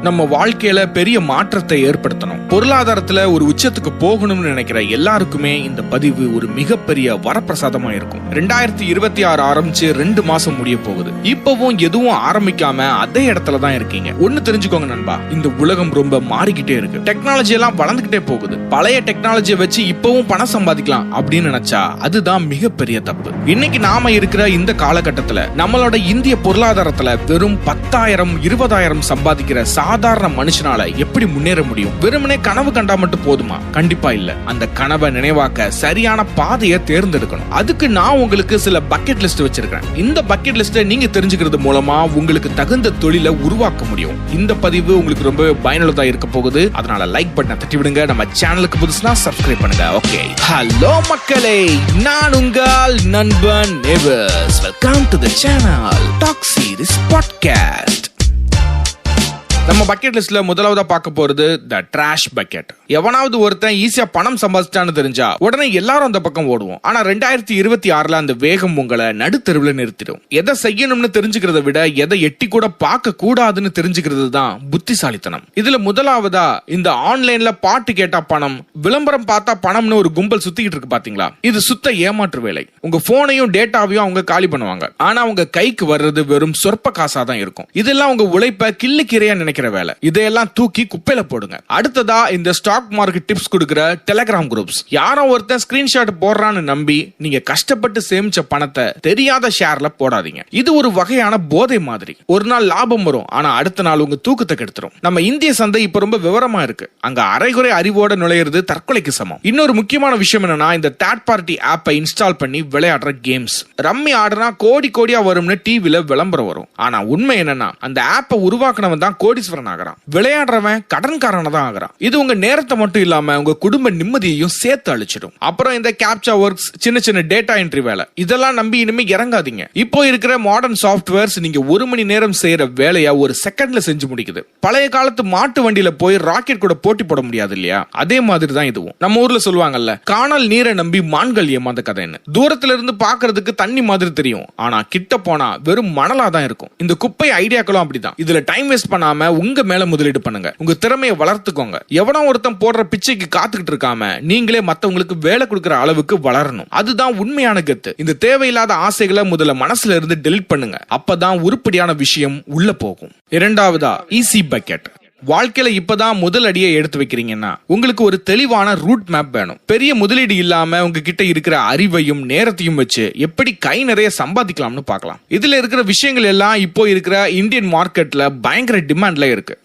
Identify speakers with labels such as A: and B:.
A: நம்ம வாழ்க்கையில பெரிய மாற்றத்தை ஏற்படுத்தணும், பொருளாதாரத்துல ஒரு உச்சத்துக்கு போகணும்னு நினைக்கிற எல்லாருக்குமே இந்த பதிவு ஒரு மிகப்பெரிய வரப்பிரசாதமா இருக்கும். 2026 ஆரம்பிச்சு 2 மாசம் முடிய போகுது. இப்பவும் எதுவும் ஆரம்பிக்காம அதே இடத்துல தான் இருக்கீங்க. ஒண்ணு தெரிஞ்சுக்கோங்க நண்பா, இந்த உலகம் ரொம்ப மாறிக்கிட்டே இருக்கு. டெக்னாலஜி எல்லாம் வளர்ந்துகிட்டே போகுது. பழைய டெக்னாலஜியை வச்சு இப்பவும் பணம் சம்பாதிக்கலாம் அப்படின்னு நினைச்சா அதுதான் மிகப்பெரிய தப்பு. இன்னைக்கு நாம இருக்கிற இந்த காலகட்டத்துல நம்மளோட இந்திய பொருளாதாரத்துல வெறும் 10,000 20,000 சம்பாதிக்கிற சாதாரண மனுஷனால எப்படி முன்னேற முடியும்? வெறுமனே கனவு கண்டா மட்டும் போதுமா? கண்டிப்பா இல்ல. அந்த கனவை நினைவாக்க சரியான பாதையை தேர்ந்தெடுக்கணும். அதுக்கு நான் உங்களுக்கு சில பக்கெட் லிஸ்ட் வச்சிருக்கேன். இந்த பக்கெட் லிஸ்ட்டை நீங்க தெரிஞ்சுக்கிறது மூலமா உங்களுக்கு தகுந்த தொழிலை உருவாக்க முடியும். இந்த பதிவு உங்களுக்கு ரொம்ப பயனுள்ளதா இருக்க போகுது. அதனால லைக் பட்டனை தட்டி விடுங்க. நம்ம சேனலுக்கு புதுசுனா சப்ஸ்கிரைப் பண்ணுங்க. ஓகே, ஹலோ மக்களே, நான் உங்கள் நண்பன் நேவர்ஸ். Welcome to the channel talk series podcast. நம்ம பக்கெட் லிஸ்ட்ல முதலாவதா பார்க்க போறது த ட்ராஷ் பக்கெட். எவனாவது ஒருத்தன் ஈஸியா பணம் சம்பாதிச்சான்னு தெரிஞ்சா உடனே எல்லாரும் அந்த பக்கம் ஓடுவோம். ஆனா 2026 அந்த வேகம் உங்களை நடுத்தெருவுல நிறுத்திடும். எதை செய்யணும்னு தெரிஞ்சுக்கிறத விட எதை எட்டி கூட பார்க்க கூடாதுன்னு தெரிஞ்சுக்கிறது தான் புத்திசாலித்தனம். இதுல முதலாவதா இந்த ஆன்லைன்ல பாட்டு கேட்டா பணம், விளம்பரம் பார்த்தா பணம்னு ஒரு கும்பல் சுத்திக்கிட்டு இருக்கு பாத்தீங்களா? இது சுத்த ஏமாற்று வேலை. உங்க போனையும் டேட்டாவையும் அவங்க காலி பண்ணுவாங்க. ஆனா உங்க கைக்கு வர்றது வெறும் சொற்ப காசா தான் இருக்கும். இதெல்லாம் உங்க உழைப்ப கிள்ளுக்கிறையா நினைக்கிற வேலை. இதையெல்லாம் தூக்கி குப்பையில போடுங்க. அடுத்ததா இந்த ஸ்டாக் மார்க்கெட் டிப்ஸ் கொடுக்கிற டெலிகிராம் குரூப்ஸ். யாரோ ஒருத்தன் ஸ்கிரீன்ஷாட் போடுறான்னு நம்பி நீங்க கஷ்டப்பட்டு சேமிச்ச பணத்தை தெரியாத ஷேர்ல போடாதீங்க. இது ஒரு வகையான போதை மாதிரி. ஒரு நாள் லாபம் வரும், ஆனா அடுத்த நாள் உங்க தூக்கத்தை கெடுத்துரும். நம்ம இந்திய சந்தை இப்ப ரொம்ப விவரமா இருக்கு. அங்க அரைகுறை அறிவோட நுழையிறது தற்கொலைக்கு சமம். இன்னொரு முக்கியமான விஷயம் என்னன்னா, இந்த தேர்ட் பார்ட்டி ஆப்பை இன்ஸ்டால் பண்ணி விளையாடுற கேம்ஸ். ரம்மி ஆடுனா கோடி கோடியா வரும்னு டிவில விளம்பரம் வரும். ஆனா உண்மை என்னன்னா, அந்த ஆப்பை உருவாக்குனவன் தான் கோடி ஆகிறான், விளையாடுறவன் கடன்காரன தான் ஆகிறான். இது உங்க நேரத்தை மட்டும் இல்லாம உங்க குடும்ப நிம்மதியையும் சேர்த்து அழிச்சிடும். அப்புறம் இந்த கேப்சா ஒர்க்ஸ், சின்ன சின்ன டேட்டா என்ட்ரி வேலை, இதெல்லாம் நம்பி இனிமே இறங்காதீங்க. இப்போ இருக்கிற மாடர்ன் சாஃப்ட்வேர்ஸ் நீங்க 1 மணி நேரம் செய்யற வேலையா ஒரு செகண்ட்ல செஞ்சு முடிக்குது. பழைய காலத்து மாட்டு வண்டியில போய் ராக்கெட் கூட போட்டி போட முடியாது இல்லையா? அதே மாதிரி தான் இதுவும். நம்ம ஊர்ல சொல்லுவாங்கல்ல, காணல் நீரை நம்பி மான்கள் ஏமாந்த கதைன்னு. தூரத்துல இருந்து பாக்குறதுக்கு தண்ணி மாதிரி தெரியும், ஆனா கிட்ட போனா வெறும் மணலா தான் இருக்கும். இந்த குப்பை ஐடியாக்களும் அப்படிதான். இதுல டைம் வேஸ்ட் பண்ணாம உங்க மேல முதலீடு பண்ணுங்க. உங்க திறமையை வளர்த்துக்கோங்க. எவனோ ஒருத்தன் போடுற பிச்சைக்கு காத்துக்கிட்டு இருக்காம நீங்களே மத்தவங்களுக்கு வேலை கொடுக்கிற அளவுக்கு வளரணும். அதுதான் உண்மையான கெத்து. இந்த தேவையில்லாத ஆசைகளை முதல்ல மனசுல இருந்து டெலீட் பண்ணுங்க. அப்பதான் உருப்படியான விஷயம் உள்ள போகும். இரண்டாவதா ஈஸி பக்கெட். வாழ்க்கையில இப்பதான் முதல் அடியை எடுத்து வைக்கிறீங்கன்னா உங்களுக்கு ஒரு தெளிவான ரூட் மேப் வேணும். பெரிய முதலீடு இல்லாம உங்ககிட்ட இருக்கிற அறிவையும் நேரத்தையும் வச்சு எப்படி கை நிறைய சம்பாதிக்கலாம்னு பார்க்கலாம். இதுல இருக்கிற விஷயங்கள் எல்லாம் இப்போ இருக்கிற இந்தியன் மார்க்கெட்ல பயங்கர டிமாண்ட்ல இருக்கு.